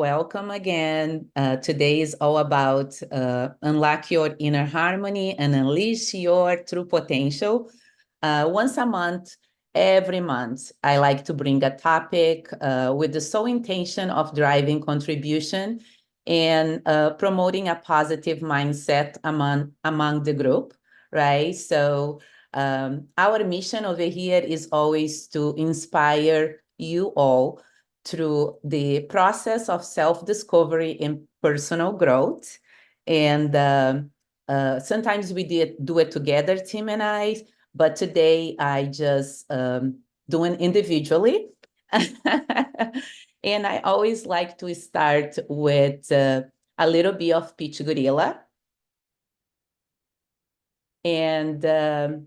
Welcome again. Today is all about unlock your inner harmony and unleash your true potential. Once a month, every month, I like to bring a topic with the sole intention of driving contribution and promoting a positive mindset among the group, right? So our mission over here is always to inspire you all through the process of self-discovery and personal growth. And sometimes we do it together, Tim and I, but today I just doing individually. And I always like to start with a little bit of Pitch Gorilla. And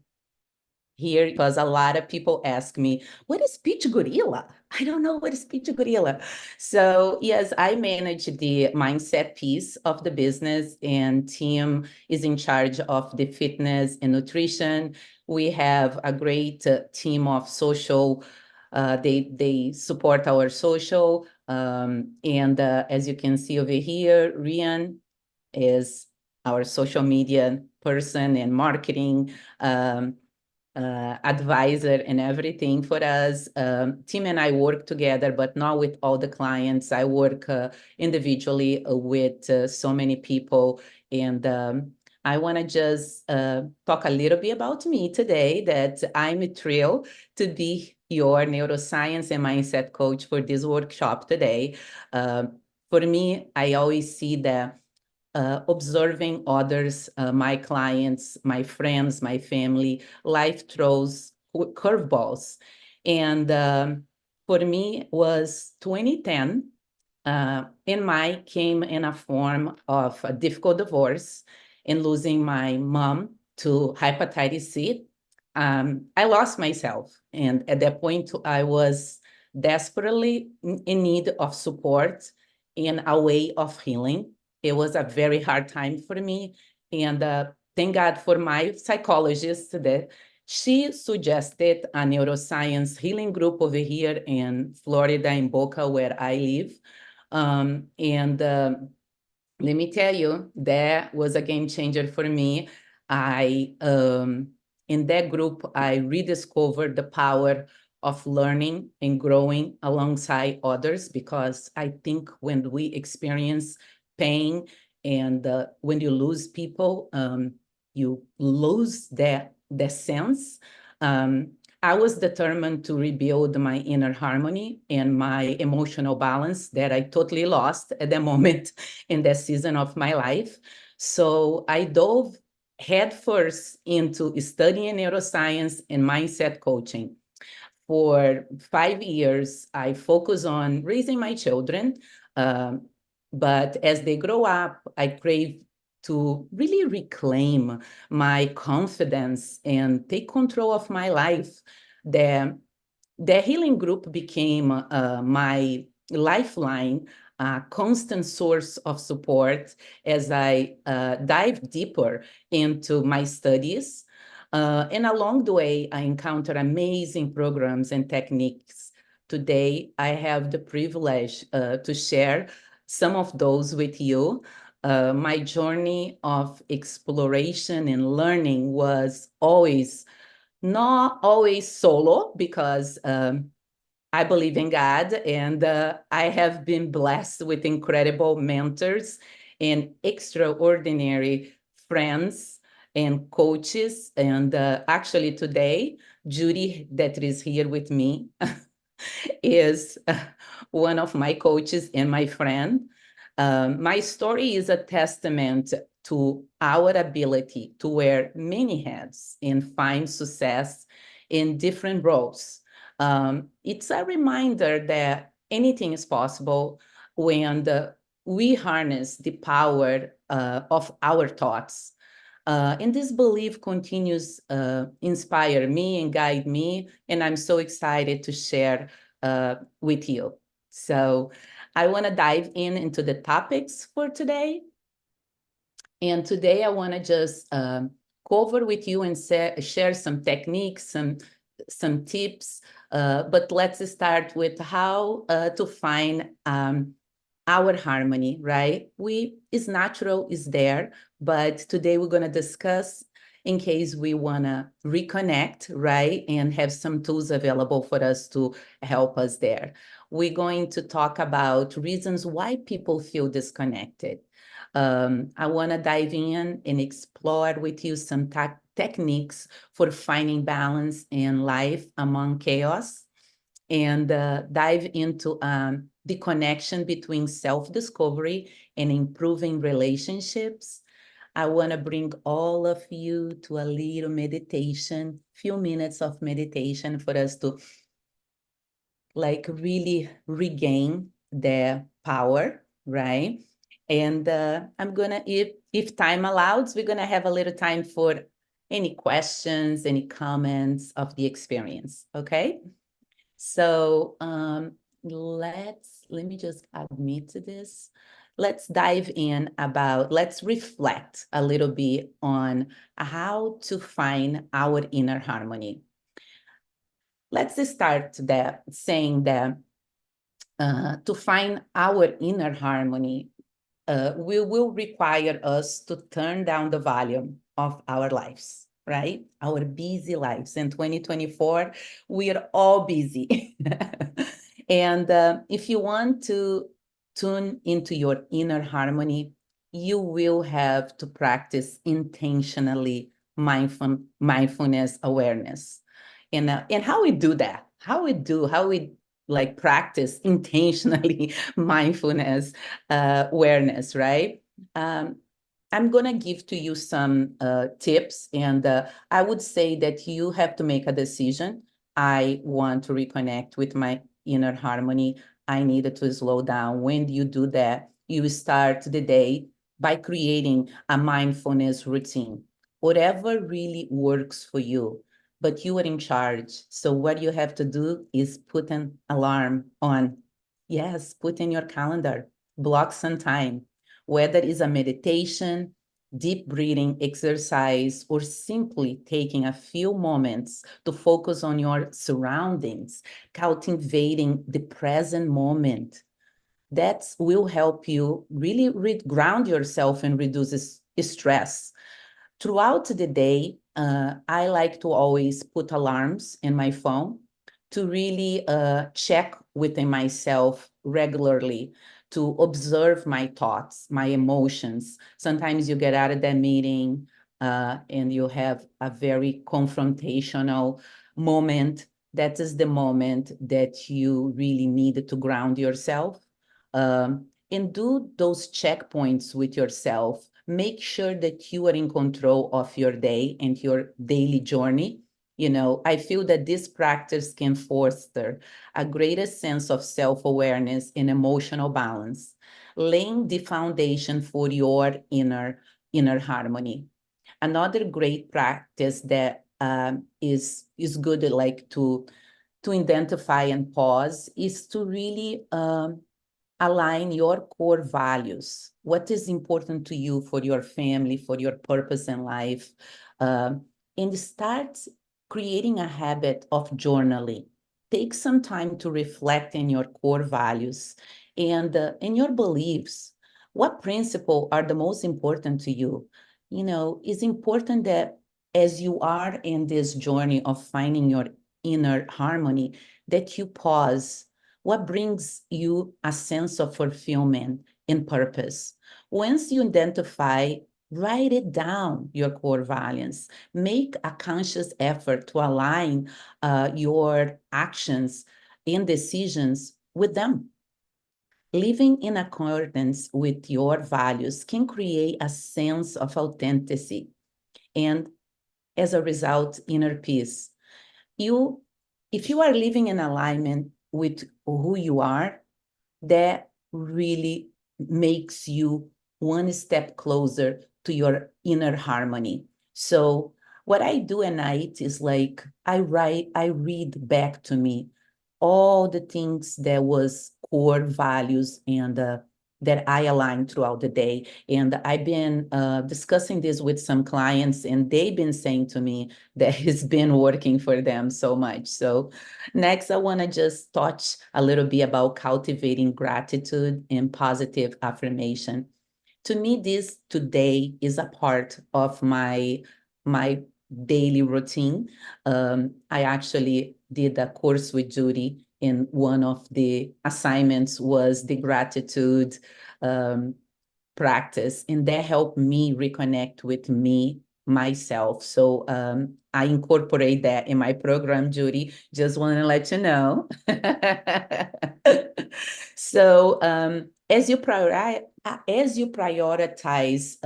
here, because a lot of people ask me, what is Pitch Gorilla? I don't know what is Pitch Gorilla. So yes, I manage the mindset piece of the business, and Tim is in charge of the fitness and nutrition. We have a great team of social. They support our social. And as you can see over here, Rian is our social media person and marketing advisor and everything for us. Tim and I work together, but not with all the clients. I work individually with so many people. And I want to just talk a little bit about me today, that I'm thrilled to be your neuroscience and mindset coach for this workshop today. For me, I always see that observing others, my clients, my friends, my family, life throws curveballs. And for me, was 2010. And my came in a form of a difficult divorce and losing my mom to hepatitis C. I lost myself. And at that point, I was desperately in need of support and a way of healing. It was a very hard time for me. And thank God for my psychologist that she suggested a neuroscience healing group over here in Florida, in Boca, where I live. And let me tell you, that was a game changer for me. In that group, I rediscovered the power of learning and growing alongside others, because I think when we experience pain and when you lose people, you lose that sense. I was determined to rebuild my inner harmony and my emotional balance that I totally lost at the moment in that season of my life. So I dove headfirst into studying neuroscience and mindset coaching. For 5 years, I focus on raising my children. But as they grow up, I crave to really reclaim my confidence and take control of my life. The healing group became my lifeline, a constant source of support as I dive deeper into my studies. And along the way, I encountered amazing programs and techniques. Today, I have the privilege to share some of those with you. My journey of exploration and learning was not always solo, because I believe in God, and I have been blessed with incredible mentors and extraordinary friends and coaches. And actually today, Judy, that is here with me, is one of my coaches and my friend. My story is a testament to our ability to wear many hats and find success in different roles. It's a reminder that anything is possible when we harness the power of our thoughts. And this belief continues inspire me and guide me, and I'm so excited to share with you. So I want to dive into the topics for today. And today I want to just cover with you and share some techniques, some tips. But let's start with how to find our harmony, right? It's natural, is there, but today we're going to discuss in case we want to reconnect, right? And have some tools available for us to help us there. We're going to talk about reasons why people feel disconnected. I want to dive in and explore with you some techniques for finding balance in life among chaos, and dive into the connection between self-discovery and improving relationships. I want to bring all of you to a little meditation, few minutes of meditation for us to like really regain their power, right? And I'm gonna, if time allows, we're gonna have a little time for any questions, any comments of the experience, okay? So let me just admit to this. Let's dive in let's reflect a little bit on how to find our inner harmony. Let's start that saying that to find our inner harmony, will require us to turn down the volume of our lives, right? Our busy lives. In 2024, we are all busy. And if you want to tune into your inner harmony, you will have to practice intentionally mindfulness awareness. And how we do that, how we like practice intentionally mindfulness awareness, right? Um, I'm going to give to you some tips, and I would say that you have to make a decision. I want to reconnect with my inner harmony. I needed to slow down. When you do that, you start the day by creating a mindfulness routine, whatever really works for you. But you are in charge. So what you have to do is put an alarm on. Yes, put in your calendar, block some time, whether it's a meditation, deep breathing exercise, or simply taking a few moments to focus on your surroundings, cultivating the present moment. That will help you really ground yourself and reduce stress. Throughout the day, I like to always put alarms in my phone to really check within myself regularly, to observe my thoughts, my emotions. Sometimes you get out of that meeting and you have a very confrontational moment. That is the moment that you really need to ground yourself, and do those checkpoints with yourself. Make sure that you are in control of your day and your daily journey. I feel that this practice can foster a greater sense of self-awareness and emotional balance, laying the foundation for your inner harmony. Another great practice that is good, like to identify and pause, is to really align your core values. What is important to you for your family, for your purpose in life, and start creating a habit of journaling. Take some time to reflect in your core values and in your beliefs. What principles are the most important to you? It's important that as you are in this journey of finding your inner harmony, that you pause. What brings you a sense of fulfillment and purpose? Once you identify, write it down, your core values. Make a conscious effort to align your actions and decisions with them. Living in accordance with your values can create a sense of authenticity and, as a result, inner peace. You, if you are living in alignment with who you are, that really makes you one step closer to your inner harmony. So what I do at night is like I read back to me all the things that was core values and that I align throughout the day. And I've been discussing this with some clients, and they've been saying to me that it's been working for them so much. So next, I want to just touch a little bit about cultivating gratitude and positive affirmation. To me, this today is a part of my daily routine. I actually did a course with Judy, and one of the assignments was the gratitude um, practice, and that helped me reconnect with me myself. So I incorporate that in my program, Judy. Just want to let you know. So as you prioritize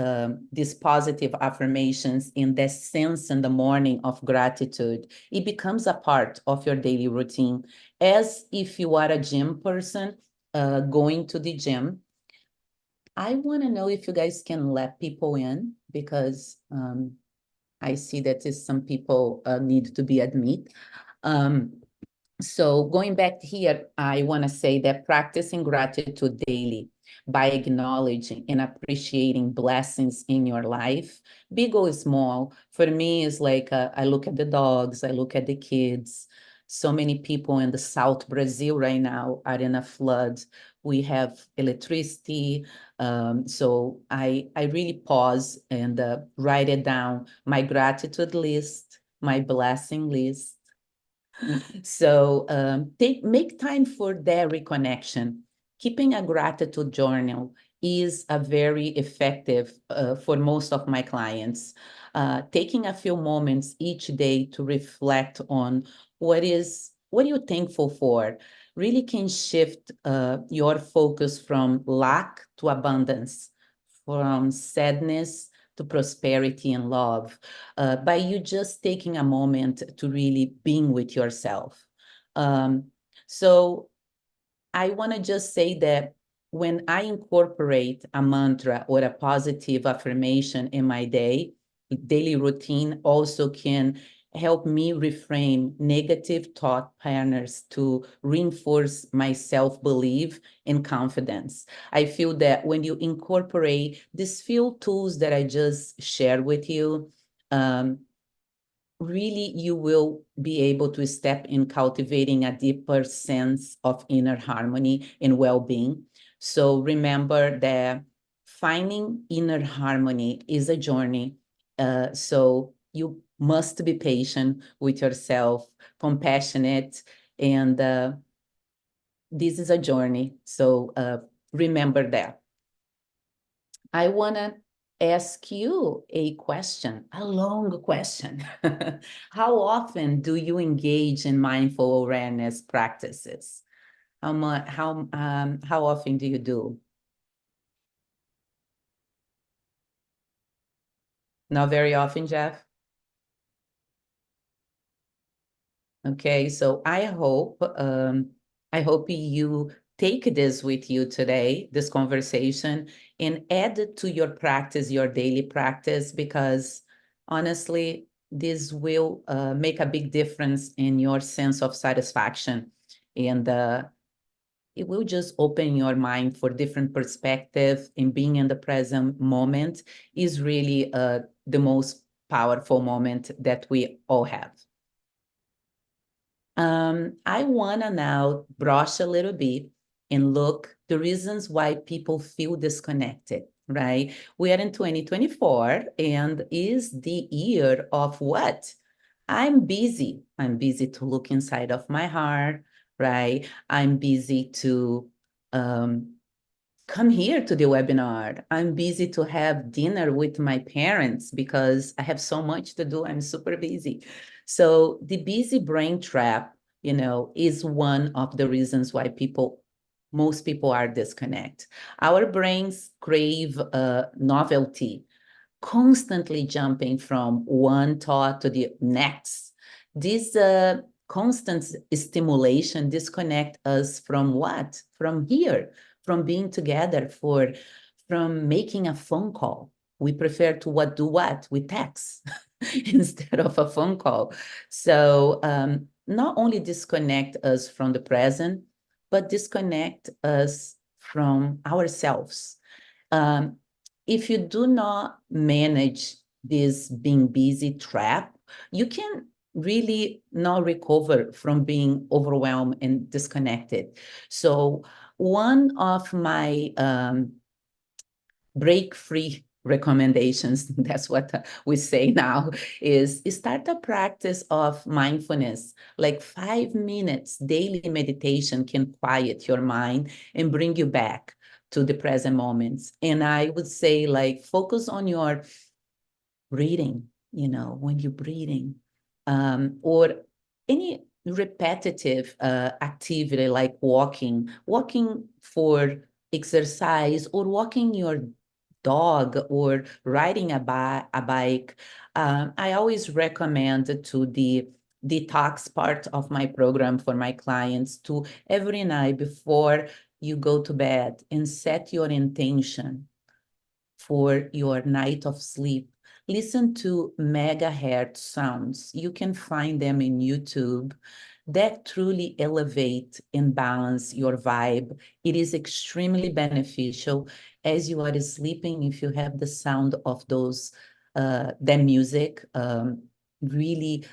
these positive affirmations in that sense in the morning of gratitude, it becomes a part of your daily routine. As if you are a gym person, going to the gym, I want to know if you guys can let people in, because I see that some people need to be admitted. Um, so going back here, I want to say that practicing gratitude daily by acknowledging and appreciating blessings in your life, big or small, for me is like I look at the dogs, I look at the kids. So many people in the South Brazil right now are in a flood. We have electricity. So I really pause and write it down, my gratitude list, my blessing list. So make time for their reconnection. Keeping a gratitude journal is a very effective for most of my clients. Taking a few moments each day to reflect on what are you thankful for really can shift your focus from lack to abundance, from sadness to prosperity and love, by you just taking a moment to really being with yourself. Um, so I want to just say that when I incorporate a mantra or a positive affirmation in my daily routine also can help me reframe negative thought patterns to reinforce my self-belief and confidence. I feel that when you incorporate these few tools that I just shared with you, um, really you will be able to step in cultivating a deeper sense of inner harmony and well-being. So remember that finding inner harmony is a journey. So you must be patient with yourself, compassionate, and this is a journey. So remember that. I want to ask you a question, a long question. How often do you engage in mindful awareness practices? How often do you do? Not very often, Jeff? Okay, so I hope you take this with you today, this conversation, and add it to your practice, your daily practice, because honestly, this will make a big difference in your sense of satisfaction. And it will just open your mind for different perspective, and being in the present moment is really the most powerful moment that we all have. I want to now brush a little bit and look the reasons why people feel disconnected, right? We are in 2024 and is the year of what? I'm busy. I'm busy to look inside of my heart, right? I'm busy to um, come here to the webinar. I'm busy to have dinner with my parents because I have so much to do. I'm super busy. So the busy brain trap, is one of the reasons why most people are disconnect. Our brains crave novelty, constantly jumping from one thought to the next. This constant stimulation disconnect us from what? From here, from being together, from making a phone call. We prefer to do what? We text instead of a phone call. So not only disconnect us from the present, but disconnect us from ourselves. Um, if you do not manage this being busy trap, you can really not recover from being overwhelmed and disconnected. So one of my break free recommendations, that's what we say now, is start a practice of mindfulness. Like 5 minutes daily meditation can quiet your mind and bring you back to the present moments. And I would say, like, focus on your breathing, when you're breathing, or any repetitive activity like walking for exercise, or walking your dog, or riding a bike. I always recommend to the detox part of my program for my clients to every night before you go to bed and set your intention for your night of sleep. Listen to megahertz sounds. You can find them in YouTube that truly elevate and balance your vibe. It is extremely beneficial as you are sleeping. If you have the sound of those, that music, really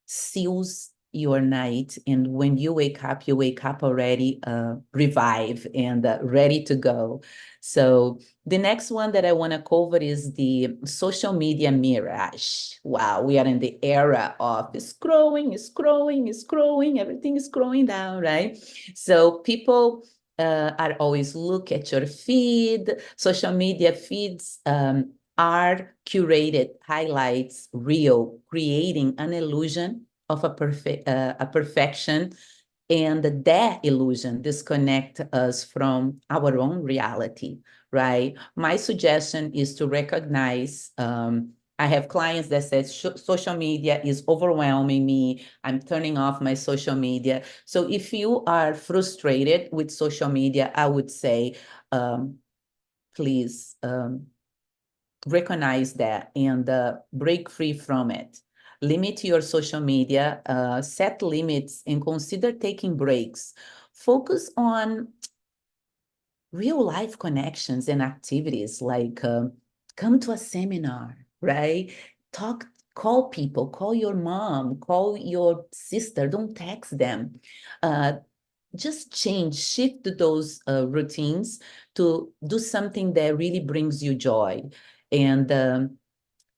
seals your night, and when you wake up already revived and ready to go. So the next one that I want to cover is the social media mirage. Wow, we are in the era of scrolling, everything is scrolling down, right? So people are always look at your feed. Social media feeds are curated highlights real, creating an illusion of a perfection, and that illusion disconnect us from our own reality, right? My suggestion is to recognize. I have clients that said social media is overwhelming me. I'm turning off my social media. So if you are frustrated with social media, I would say, please recognize that and break free from it. Limit your social media, set limits, and consider taking breaks. Focus on real life connections and activities, like come to a seminar, right? Talk, call people, call your mom, call your sister, don't text them. Just shift those routines to do something that really brings you joy. And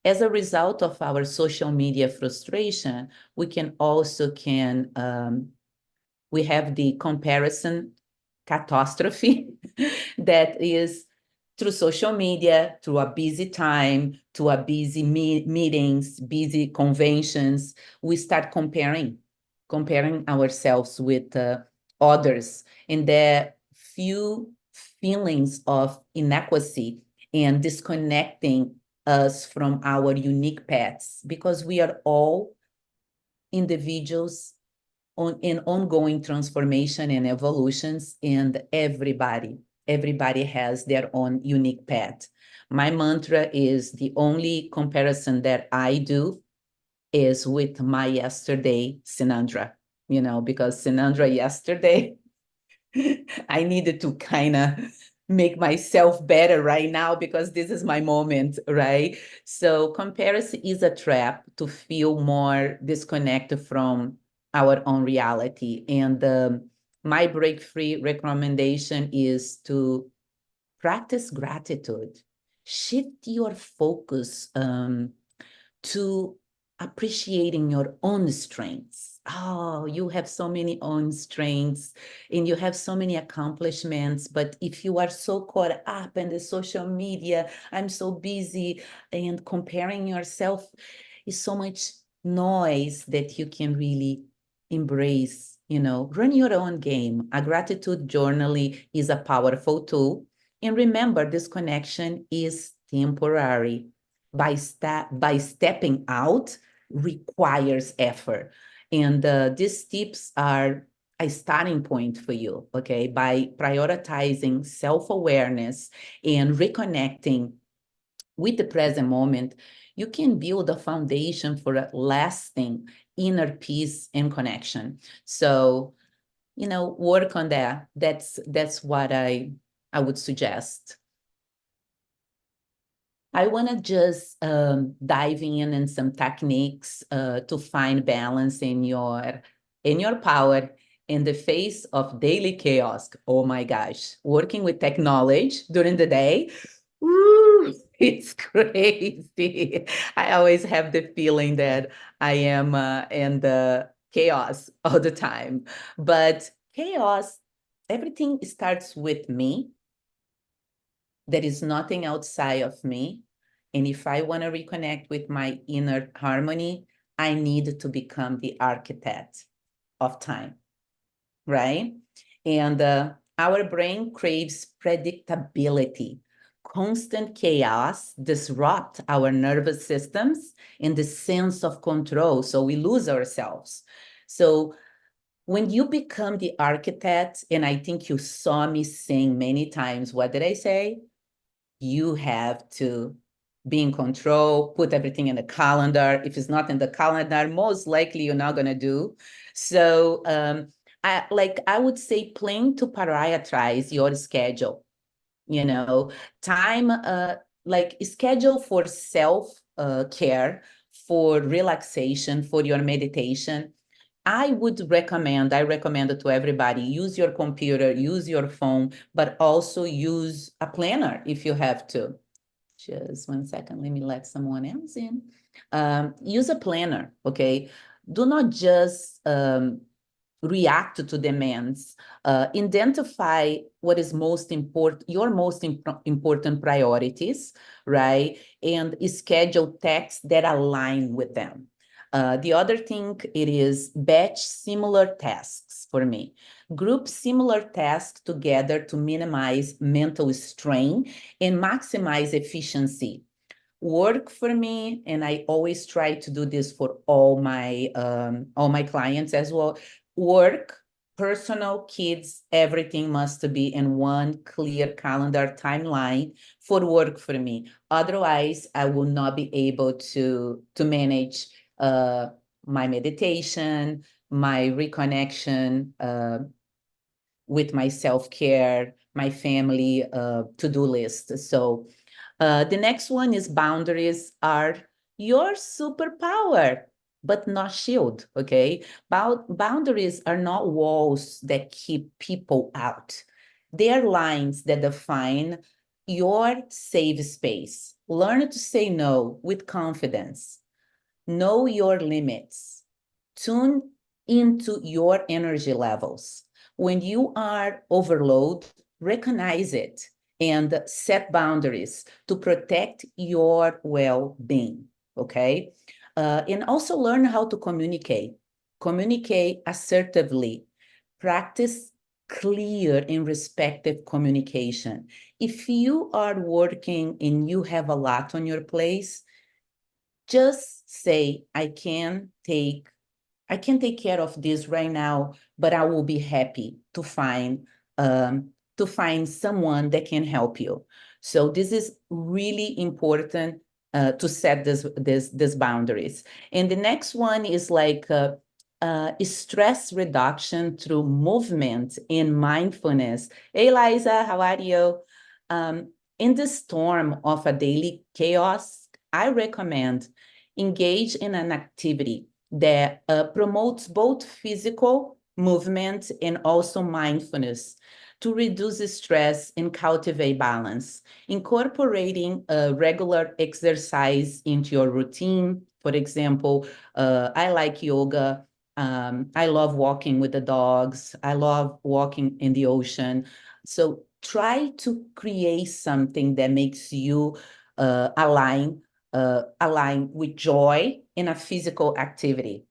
as a result of our social media frustration, we have the comparison catastrophe that is through social media, through a busy time, to a busy meetings, busy conventions. We start comparing ourselves with others, and there few feelings of inadequacy and disconnecting us from our unique paths, because we are all individuals in ongoing transformation and evolutions, and everybody has their own unique path. My mantra is, the only comparison that I do is with my yesterday Sinandra, because Sinandra yesterday, I needed to kind of make myself better right now, because this is my moment, right? So comparison is a trap to feel more disconnected from our own reality. And my break free recommendation is to practice gratitude. Shift your focus to appreciating your own strengths. Oh, you have so many own strengths and you have so many accomplishments. But if you are so caught up in the social media, I'm so busy, and comparing yourself is so much noise, that you can really embrace, run your own game. A gratitude journaling is a powerful tool. And remember, this connection is temporary. By stepping out requires effort. And these tips are a starting point for you, okay? By prioritizing self-awareness and reconnecting with the present moment, you can build a foundation for a lasting inner peace and connection. So, work on that. That's what I I would suggest. I want to just dive in some techniques to find balance in your power in the face of daily chaos. Oh my gosh, working with technology during the day, woo, it's crazy. I always have the feeling that I am in the chaos all the time, but chaos, everything starts with me. There is nothing outside of me. And if I want to reconnect with my inner harmony, I need to become the architect of time, right? And our brain craves predictability. Constant chaos disrupt our nervous systems and the sense of control. So we lose ourselves. So when you become the architect, and I think you saw me saying many times, what did I say? You have to be in control, put everything in the calendar. If it's not in the calendar, most likely you're not going to do. So I would say plan to prioritize your schedule, time, like schedule for self care, for relaxation, for your meditation. I recommend it to everybody, use your computer, use your phone, but also use a planner if you have to. Just 1 second, let me let someone else in. Use a planner, okay? Do not just react to demands. Identify what is most important, your most important priorities, right? And schedule tasks that align with them. The other thing, it is batch similar tasks for me. Group similar tasks together to minimize mental strain and maximize efficiency. Work for me, and I always try to do this for all my clients as well. Work, personal, kids, everything must be in one clear calendar timeline for work for me. Otherwise, I will not be able to manage my meditation, my reconnection with my self-care, my family to-do list. So the next one is boundaries are your superpower, but not shield, okay? Boundaries are not walls that keep people out. They are lines that define your safe space. Learn to say no with confidence. Know your limits. Tune into your energy levels. When you are overloaded, recognize it and set boundaries to protect your well-being, okay? And also learn how to communicate. Communicate assertively. Practice clear and respectful communication. If you are working and you have a lot on your plate, just say, I can take care of this right now, but I will be happy to find someone that can help you. So this is really important to set this boundaries. And the next one is like stress reduction through movement and mindfulness. Hey, Liza, how are you? In the storm of a daily chaos, I recommend engage in an activity that promotes both physical movement and also mindfulness to reduce stress and cultivate balance. Incorporating regular exercise into your routine. For example, I like yoga. I love walking with the dogs. I love walking in the ocean. So try to create something that makes you align with joy in a physical activity.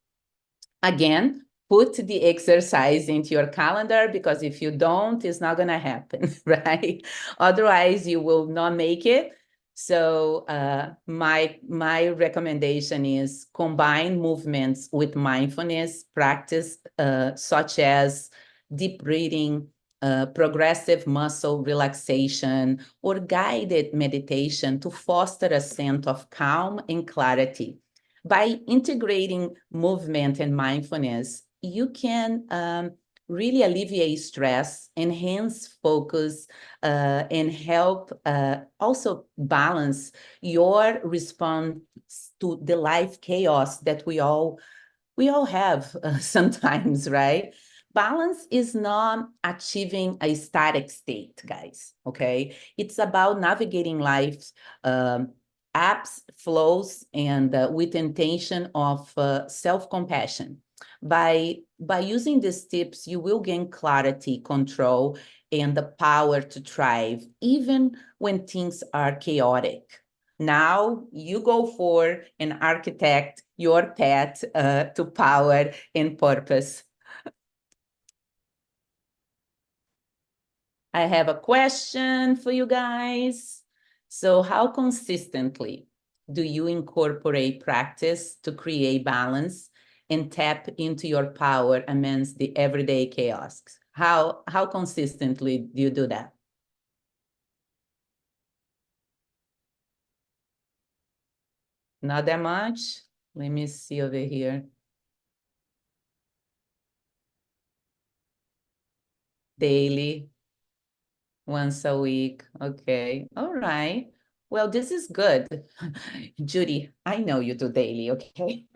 Again, put the exercise into your calendar, because if you don't, it's not going to happen, right? Otherwise, you will not make it. So my recommendation is combine movements with mindfulness practice, such as deep breathing, progressive muscle relaxation, or guided meditation to foster a sense of calm and clarity. By integrating movement and mindfulness, you can really alleviate stress, enhance focus, and help also balance your response to the life chaos that we all have sometimes, right? Balance is not achieving a static state, guys. Okay, it's about navigating life's um, ups, flows, and with intention of self-compassion. By using these tips, you will gain clarity, control, and the power to thrive, even when things are chaotic. Now you go for an architect your path to power and purpose. I have a question for you guys. So, how consistently do you incorporate practice to create balance and tap into your power amidst the everyday chaos? How consistently do you do that? Not that much. Let me see over here. Daily, once a week. Okay. All right. Well, this is good. Judy, I know you do daily, okay?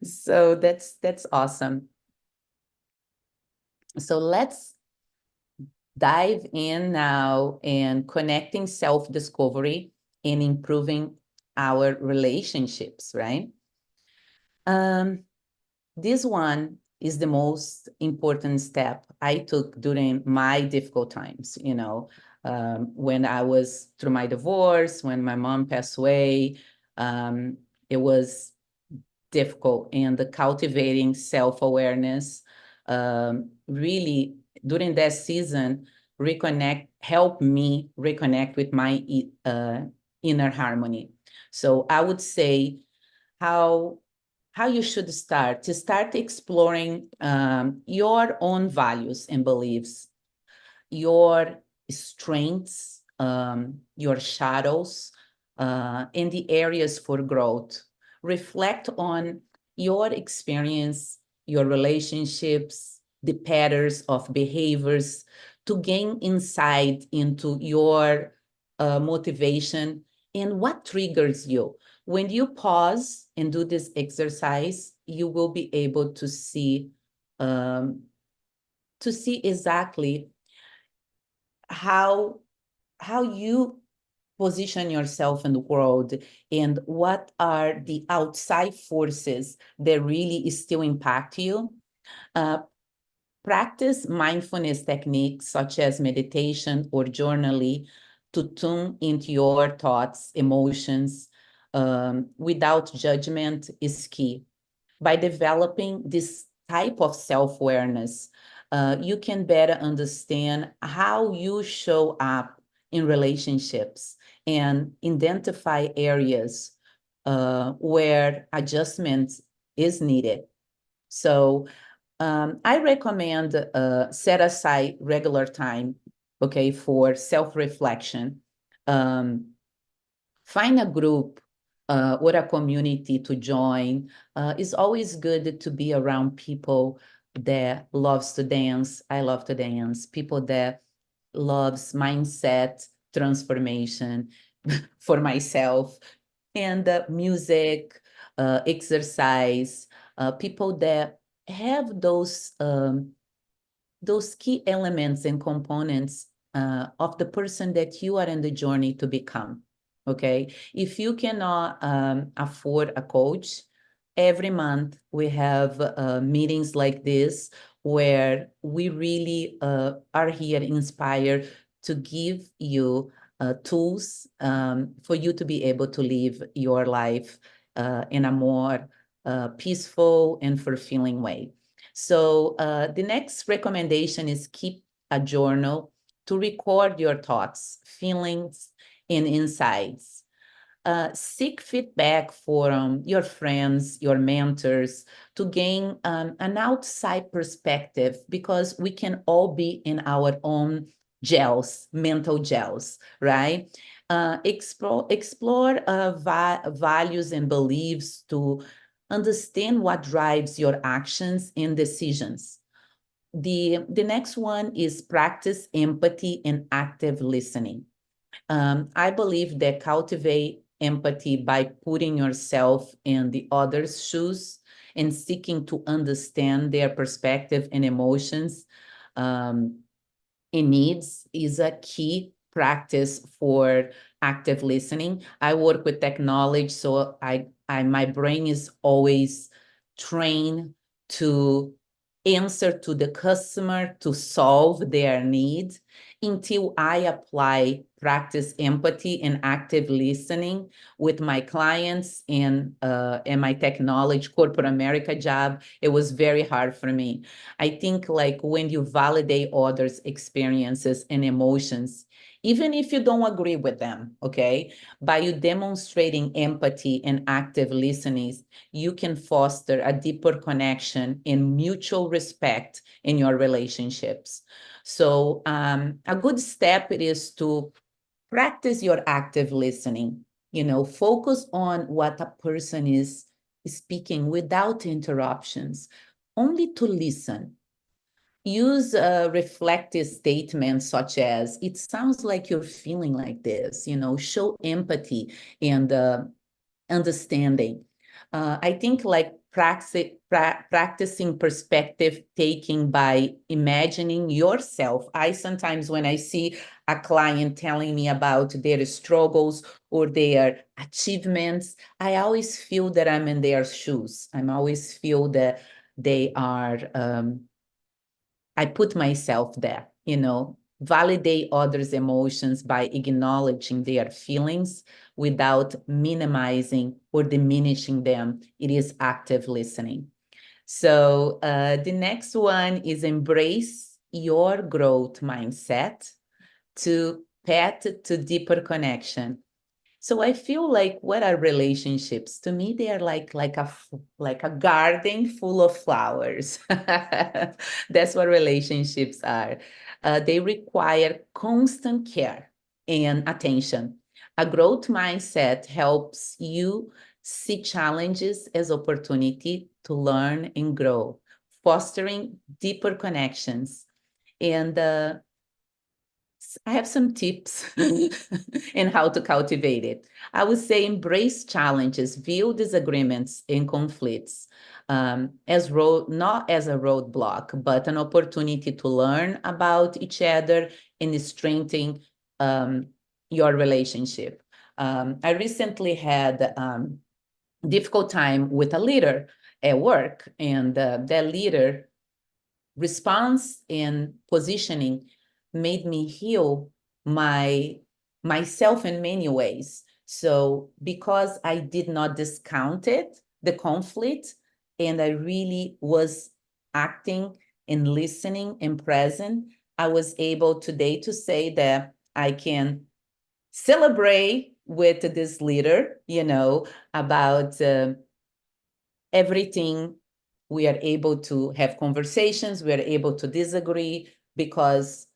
So that's awesome. So let's dive in now and connecting self-discovery and improving our relationships, right? Um, This one is the most important step I took during my difficult times, when I was through my divorce, when my mom passed away. It was difficult, and the cultivating self-awareness really during that season helped me reconnect with my inner harmony. So I would say how how you should start to start exploring your own values and beliefs, your strengths, your shadows, and the areas for growth. Reflect on your experience, your relationships, the patterns of behaviors to gain insight into your motivation and what triggers you. When you pause and do this exercise, you will be able um, to see exactly how how you position yourself in the world and what are the outside forces that really still impact you. Uh, Practice mindfulness techniques such as meditation or journaling to tune into your thoughts, emotions, without judgment is key. By developing this type of self-awareness, you can better understand how you show up in relationships and identify areas where adjustment is needed. So I recommend set aside regular time, okay, for self-reflection. Um, Find a group or a community to join. It's always good to be around people that loves to dance. I love to dance. People that loves mindset transformation for myself and music, exercise. People that have those key elements and components of the person that you are in the journey to become. Okay. If you cannot afford a coach, every month we have meetings like this where we really are here inspired to give you tools for you to be able to live your life in a more peaceful and fulfilling way. So the next recommendation is keep a journal to record your thoughts, feelings, and insights. Seek feedback from your friends, your mentors, to gain an outside perspective because we can all be in our own gels, mental gels, right? Explore values and beliefs to understand what drives your actions and decisions. The next one is practice empathy and active listening. I believe that cultivate empathy by putting yourself in the other's shoes and seeking to understand their perspective and emotions. Um, and needs is a key practice for active listening. I work with technology, so I my brain is always trained to answer to the customer to solve their needs until I apply practice empathy and active listening with my clients and my technology corporate America job. It was very hard for me. I think like when you validate others' experiences and emotions, even if you don't agree with them, okay, by you demonstrating empathy and active listening, you can foster a deeper connection and mutual respect in your relationships. So a good step it is to practice your active listening. Focus on what a person is speaking without interruptions, only to listen. Use reflective statements such as, it sounds like you're feeling like this, show empathy and understanding. I think like practicing perspective taking by imagining yourself. I sometimes, when I see a client telling me about their struggles or their achievements, I always feel that I'm in their shoes. I always feel that they are. I put myself there, validate others' emotions by acknowledging their feelings without minimizing or diminishing them. It is active listening. So the next one is embrace your growth mindset to path to deeper connection. So I feel like what are relationships? To me, they are like a garden full of flowers. That's what relationships are. They require constant care and attention. A growth mindset helps you see challenges as opportunity to learn and grow, fostering deeper connections. And I have some tips in how to cultivate it. I would say embrace challenges, view disagreements and conflicts not as a roadblock, but an opportunity to learn about each other and strengthen um, your relationship. I recently had difficult time with a leader at work, and that leader response and positioning made me heal my myself in many ways. So because I did not discount it, the conflict, and I really was acting and listening and present, I was able today to say that I can celebrate with this leader, about everything. We are able to have conversations, we are able to disagree because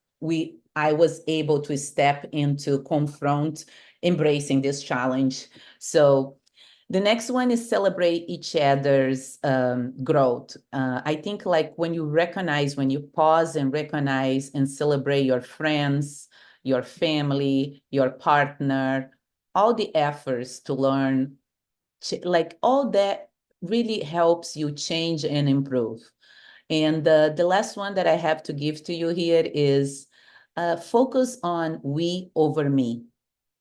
I was able to step into confront embracing this challenge. So the next one is celebrate each other's growth. I think like when you pause and recognize and celebrate your friends, your family, your partner, all the efforts to learn, like all that really helps you change and improve. And the last one that I have to give to you here is focus on we over me.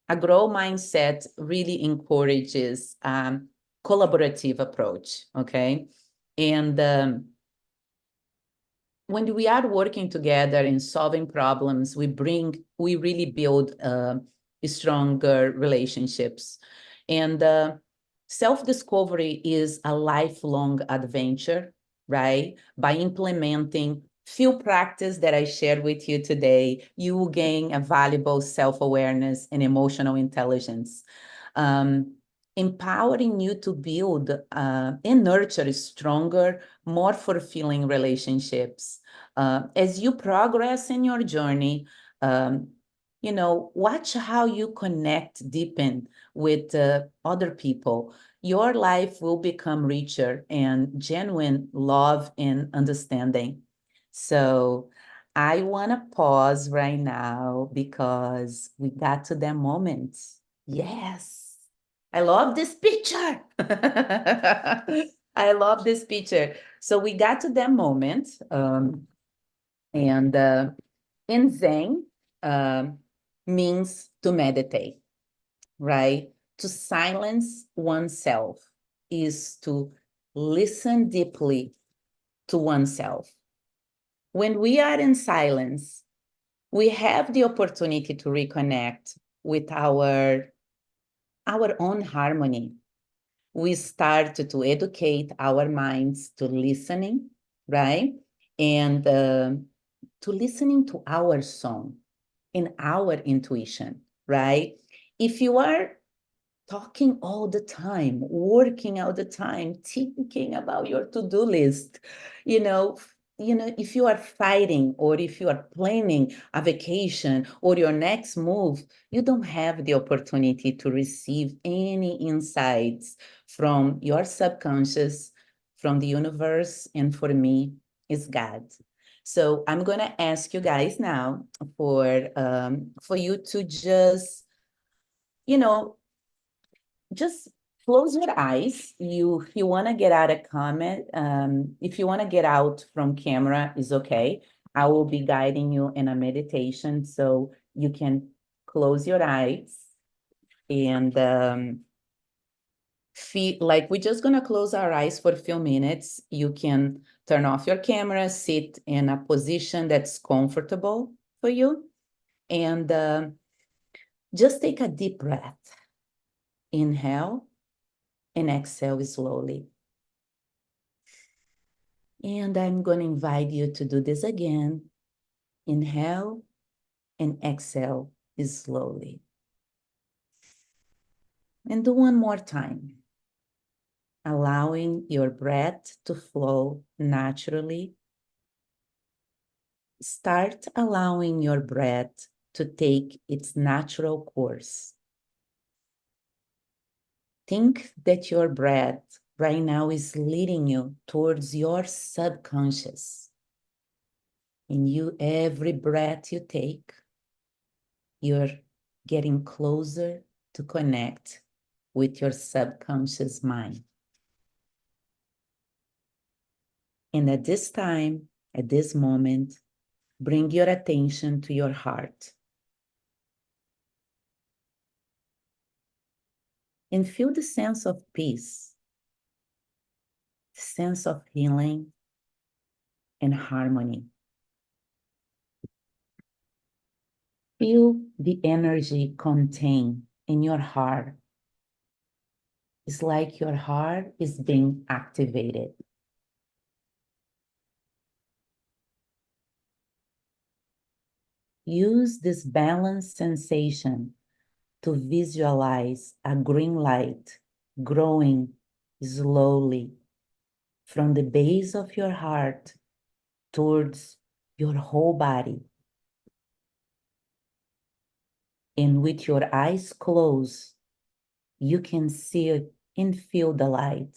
A growth mindset really encourages collaborative approach, okay? And when we are working together in solving problems, we really build stronger relationships. And self-discovery is a lifelong adventure, right? By implementing few practice that I shared with you today, you will gain a valuable self-awareness and emotional intelligence. Um, Empowering you to build and nurture stronger, more fulfilling relationships. As you progress in your journey, watch how you connect, deepen with other people. your life will become richer and genuine love and understanding. So I want to pause right now because we got to that moment. Yes, I love this picture. I love this picture. So we got to that moment, and in Zen means to meditate, right? To silence oneself is to listen deeply to oneself. When we are in silence, we have the opportunity to reconnect with our own harmony. We start to educate our minds to listening, right? And to listening to our song and our intuition, right? If you are talking all the time, working all the time, thinking about your to-do list, you know, if you are fighting or if you are planning a vacation or your next move, you don't have the opportunity to receive any insights from your subconscious, from the universe, and for me, is God. So I'm gonna ask you guys now for you to just, you know, just close your eyes. If you want to get out a comment, if you want to get out from camera, is okay. I will be guiding you in a meditation, so you can close your eyes and feel like we're just gonna close our eyes for a few minutes. You can turn off your camera, sit in a position that's comfortable for you, and just take a deep breath. Inhale and exhale slowly. And I'm going to invite you to do this again. Inhale and exhale slowly. And do one more time, allowing your breath to flow naturally. Start allowing your breath to take its natural course. Think that your breath right now is leading you towards your subconscious. And every breath you take, you're getting closer to connect with your subconscious mind. And at this time, at this moment, bring your attention to your heart and feel the sense of peace, the sense of healing and harmony. Feel the energy contained in your heart. It's like your heart is being activated. Use this balanced sensation to visualize a green light growing slowly from the base of your heart towards your whole body. And with your eyes closed, you can see it and feel the light.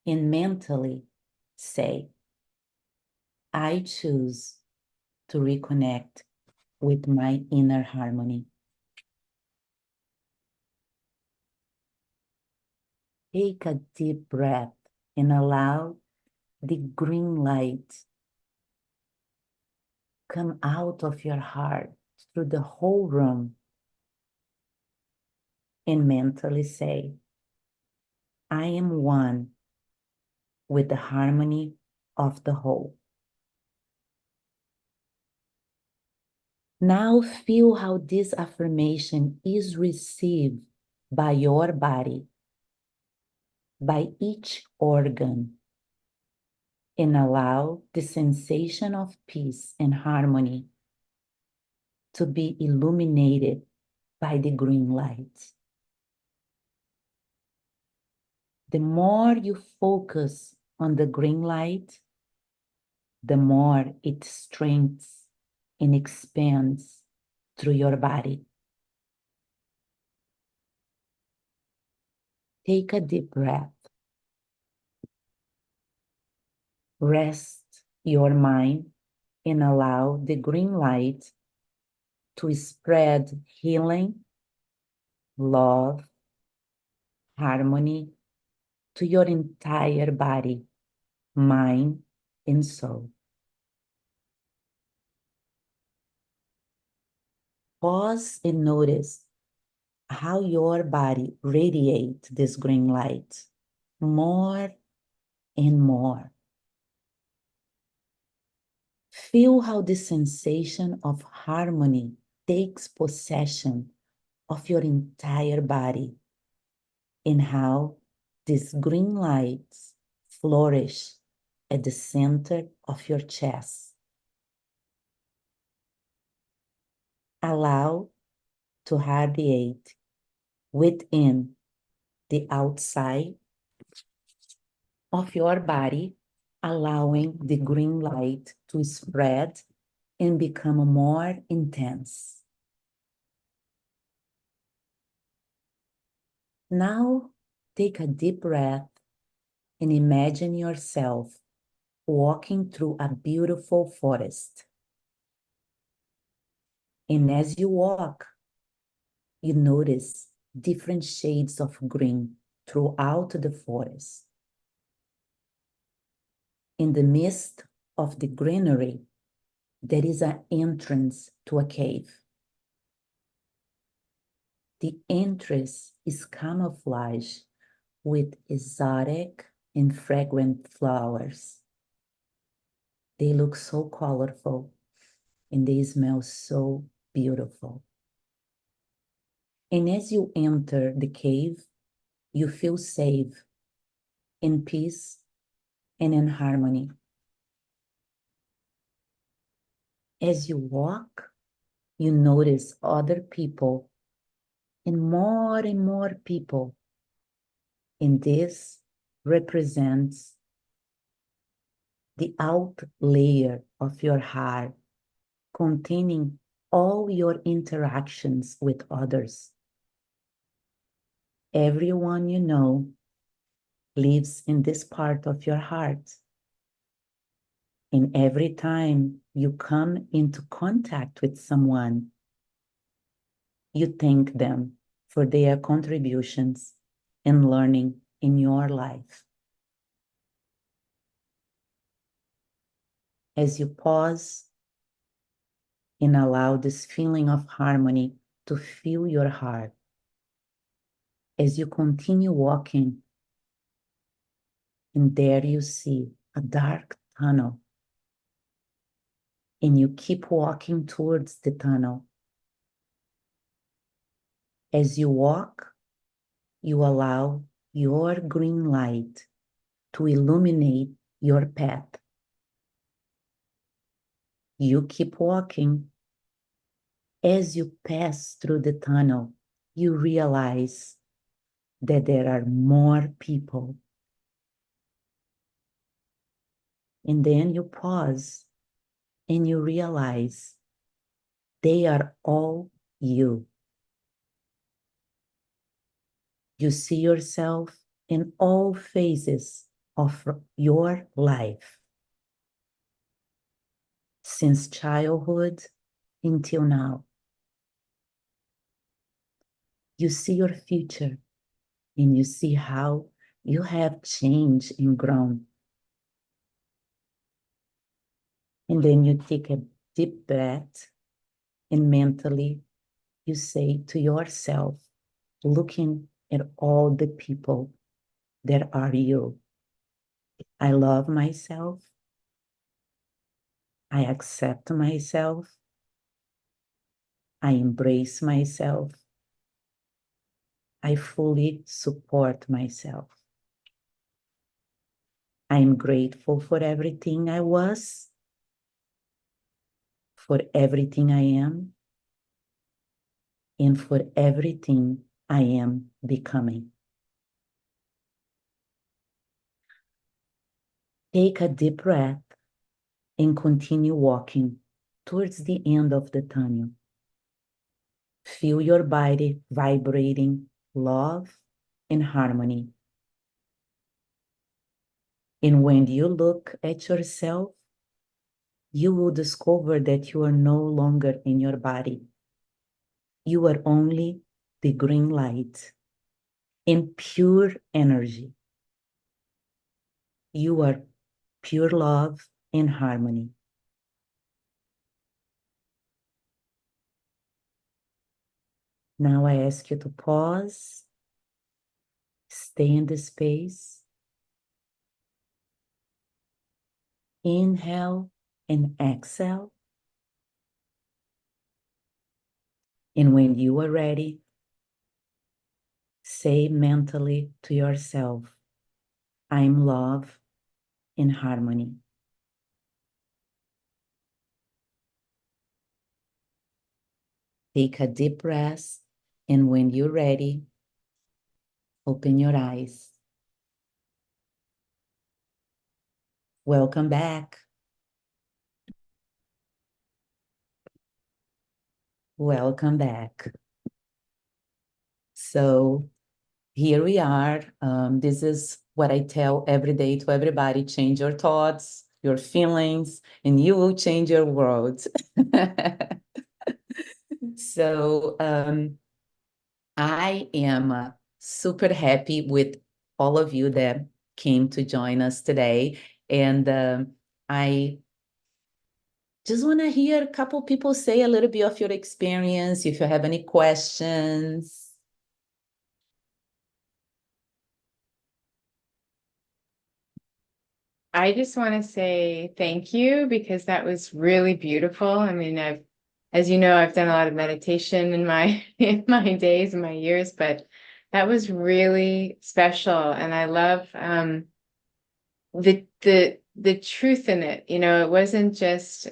And mentally say, I choose to reconnect with my inner harmony. Take a deep breath and allow the green light come out of your heart through the whole room and mentally say, I am one with the harmony of the whole. Now feel how this affirmation is received by your body, by each organ, and allow the sensation of peace and harmony to be illuminated by the green light. The more you focus on the green light, the more it strengthens and expands through your body. Take a deep breath. Rest your mind and allow the green light to spread healing, love, harmony to your entire body, mind, and soul. Pause and notice how your body radiates this green light more and more. Feel how the sensation of harmony takes possession of your entire body and how these green lights flourish at the center of your chest. Allow to radiate within the outside of your body, allowing the green light to spread and become more intense. Now, take a deep breath and imagine yourself walking through a beautiful forest. And as you walk, you notice different shades of green throughout the forest. In the midst of the greenery, there is an entrance to a cave. The entrance is camouflaged with exotic and fragrant flowers. They look so colorful and they smell so beautiful. And as you enter the cave, you feel safe, in peace, and in harmony. As you walk, you notice other people and more people. And this represents the outer layer of your heart, containing all your interactions with others. Everyone you know lives in this part of your heart. And every time you come into contact with someone, you thank them for their contributions and learning in your life. As you pause and allow this feeling of harmony to fill your heart, as you continue walking, and there you see a dark tunnel, and you keep walking towards the tunnel. As you walk, you allow your green light to illuminate your path. You keep walking. As you pass through the tunnel, you realize that there are more people. And then you pause and you realize they are all you. You see yourself in all phases of your life, since childhood until now. You see your future and you see how you have changed and grown. And then you take a deep breath and mentally you say to yourself, looking at all the people that are you, I love myself. I accept myself. I embrace myself. I fully support myself. I am grateful for everything I was, for everything I am, and for everything I am becoming. Take a deep breath and continue walking towards the end of the tunnel. Feel your body vibrating love in harmony. And when you look at yourself, you will discover that you are no longer in your body. You are only the green light in pure energy. You are pure love and harmony. Now I ask you to pause, stay in the space, inhale and exhale. And when you are ready, say mentally to yourself, I'm love in harmony. Take a deep breath, and when you're ready, open your eyes. Welcome back. Welcome back. So here we are. This is what I tell every day to everybody. Change your thoughts, your feelings, and you will change your world. So I am super happy with all of you that came to join us today. And I just want to hear a couple people say a little bit of your experience, if you have any questions. I just want to say thank you because that was really beautiful. I mean, as you know, I've done a lot of meditation in my in my days and my years, but that was really special, and I love the truth in it. You know, it wasn't just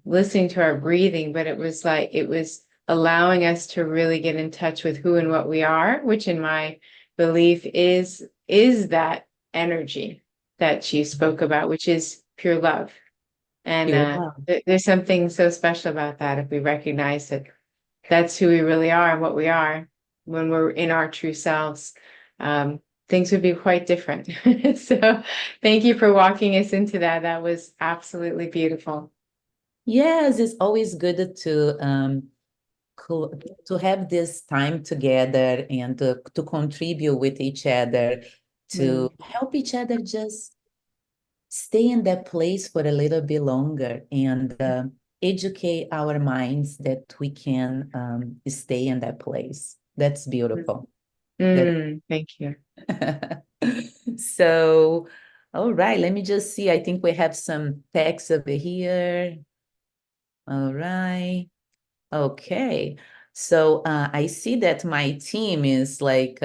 listening to our breathing, but it was like it was allowing us to really get in touch with who and what we are, which in my belief is that energy that you spoke about, which is pure love. And Pure love. there's something so special about that if we recognize that that's who we really are and what we are when we're in our true selves. Things would be quite different. So thank you for walking us into that. That was absolutely beautiful. Yes, it's always good to have this time together and to contribute with each other, to Mm. help each other just stay in that place for a little bit longer and educate our minds that we can stay in that place. That's beautiful. That Thank you. so, all right, let me just see. I think we have some text over here. All right. Okay. So I see that my team is like,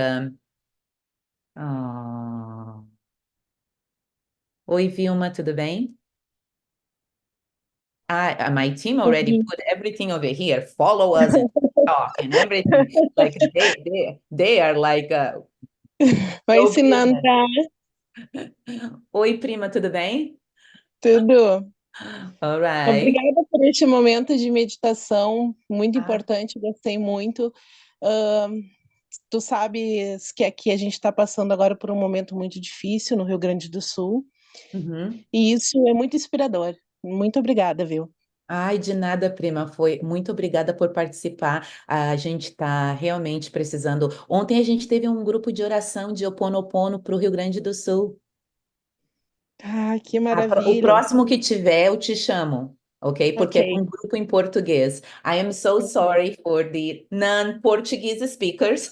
oh. Oi, Vilma, tudo bem? My team already Oi, put everything over here. Follow us and talk and everything. Like they are like vai pro ensinando business. pra Oi, prima, tudo bem? tudo. All right. Obrigada por este momento de meditação, muito Ah, importante, gostei muito. Ahn, Tu sabes que aqui a gente está passando agora por um momento muito difícil no Rio Grande do Sul, uhum. e isso é muito inspirador. Muito obrigada, viu? Ai, de nada, prima. Foi muito obrigada por participar. A gente está realmente precisando. Ontem a gente teve um grupo de oração de Ho'oponopono para o Rio Grande do Sul. Ah, que O maravilha. próximo que tiver, eu te chamo, ok? Porque é Ok. um grupo em português. I am so sorry for the non-Portuguese speakers.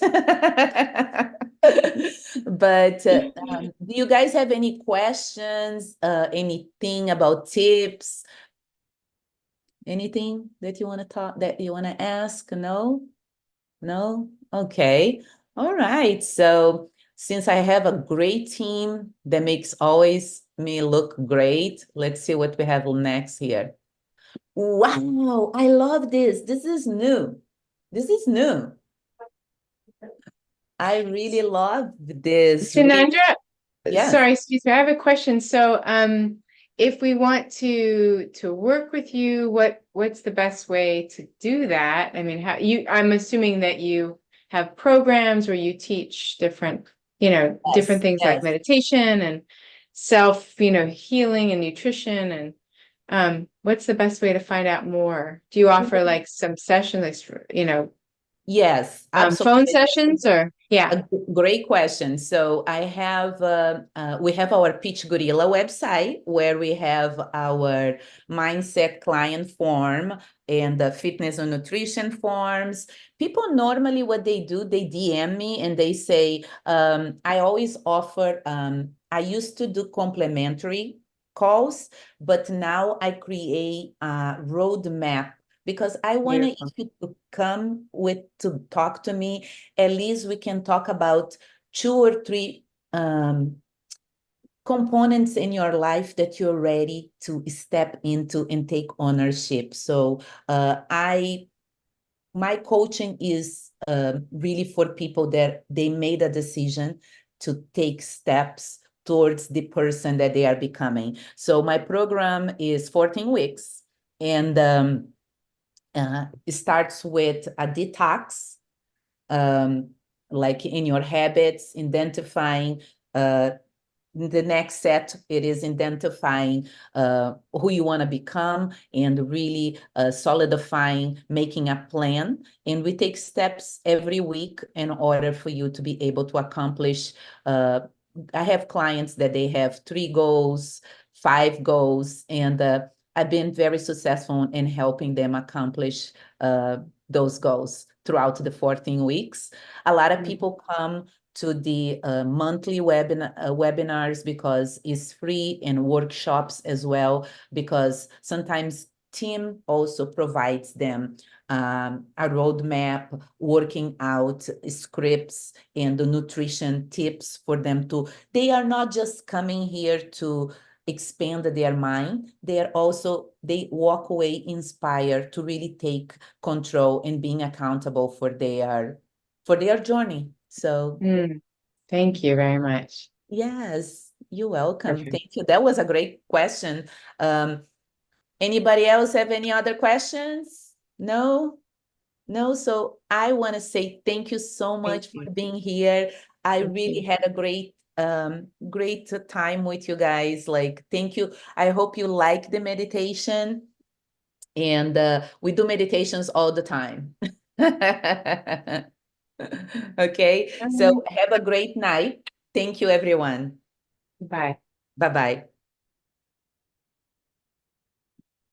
But do you guys have any questions, anything about tips, anything that you want to talk, that you want to ask? No? No? Okay. All right. So since I have a great team that makes always me look great, let's see what we have next here. Wow, I love this. This is new. This is new. I really love this. Sinandra, Yes. sorry, excuse me. I have a question. So, if we want to work with you, what's the best way to do that? I mean, I'm assuming that you have programs where you teach different, different things like yes. meditation and self, healing and nutrition. And what's the best way to find out more? Do you offer like some sessions, like, Yes, phone absolutely. sessions or yeah. Great question. So I have we have our Pitch Gorilla website where we have our mindset client form and the fitness and nutrition forms. People normally what they do, they DM me and they say, I always offer, I used to do complimentary calls, but now I create a roadmap because I want Beautiful. you to come to talk to me. At least we can talk about 2 or 3 components in your life that you're ready to step into and take ownership. So my coaching is really for people that they made a decision to take steps towards the person that they are becoming. So my program is 14 weeks and it starts with a detox, like in your habits, identifying the next set, it is identifying who you want to become and really solidifying, making a plan. And we take steps every week in order for you to be able to accomplish. I have clients that they have 3 goals, 5 goals, and I've been very successful in helping them accomplish those goals throughout the 14 weeks. A lot of people come to the monthly webinars because it's free, and workshops as well, because sometimes team also provides them a roadmap, working out scripts and the nutrition tips for them to, they are not just coming here to expand their mind, they walk away inspired to really take control and being accountable for their journey. So Thank you very much. yes, you're welcome. Perfect. Thank you. That was a great question. Anybody else have any other questions? No? No, so I want to say thank you so much Thank for you. being here. I Thank really you. had a great time with you guys. Like, thank you. I hope you like the meditation. And we do meditations all the time. Okay, so Bye. have a great night. Thank you, everyone. Bye. Bye-bye.